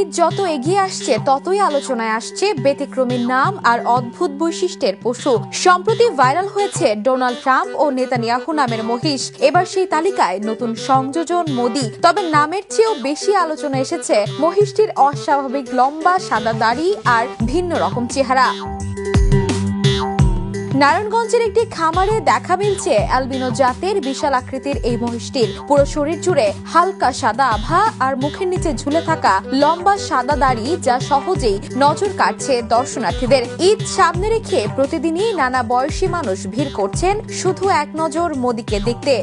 ঈদ যত এগিয়ে আসছে ততই আলোচনায় আসছে ব্যতিক্রমী নাম আর অদ্ভুত বৈশিষ্ট্যের পশু। সম্প্রতি ভাইরাল হয়েছে ডোনাল্ড ট্রাম্প ও নেতানিয়াহু নামের মহিষ। এবার সেই তালিকায় নতুন সংযোজন মোদি। তবে নামের চেয়েও বেশি আলোচনা এসেছে মহিষটির অস্বাভাবিক লম্বা সাদা দাড়ি আর ভিন্ন রকম চেহারা। নারায়ণগঞ্জের একটি খামারে দেখা মিলছে অ্যালবিনো জাতের বিশাল আকৃতির এই মহিষটির। পুরো শরীর জুড়ে হালকা সাদা আভা আর মুখের নিচে ঝুলে থাকা লম্বা সাদা দাড়ি, যা সহজেই নজর কাটছে দর্শনার্থীদের। ঈদ সামনে রেখে প্রতিদিনই নানা বয়সী মানুষ ভিড় করছেন শুধু এক নজর মোদিকে দেখতে।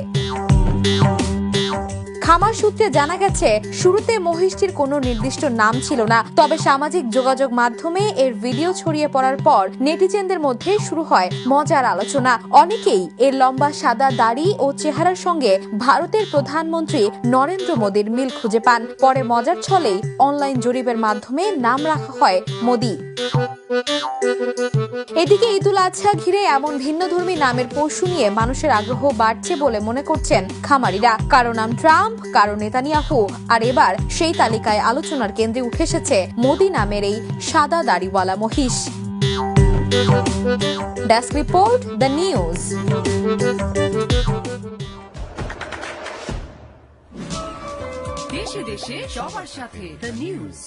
খামার সূত্রে জানা গেছে, শুরুতে মহিষটির কোনো নির্দিষ্ট নাম ছিল না, তবে সামাজিক যোগাযোগ মাধ্যমে এর ভিডিও ছড়িয়ে পড়ার পর নেটিজেনদের মধ্যে শুরু হয় মজার আলোচনা। অনেকেই এর লম্বা সাদা দাড়ি ও চেহারার সঙ্গে ভারতের প্রধানমন্ত্রী নরেন্দ্র মোদীর মিল খুঁজে পান। পরে মজার ছলেই অনলাইন জরিপের মাধ্যমে নাম রাখা হয় মোদি। এদিকে ঈদুল আজহা ঘিরে এমন ভিন্নধর্মী নামের পশু নিয়ে মানুষের আগ্রহ বাড়ছে বলে মনে করছেন খামারিরা। কারো নাম ট্রাম্প, কারো নেতানিয়াহু, আর এবার সেই তালিকায় আলোচনার কেন্দ্রে উঠে এসেছে মোদি নামের এই সাদা দাড়িওয়ালা মহিষ। Desk report, the news. দেশে দেশে সবার সাথে, দ্য নিউজ।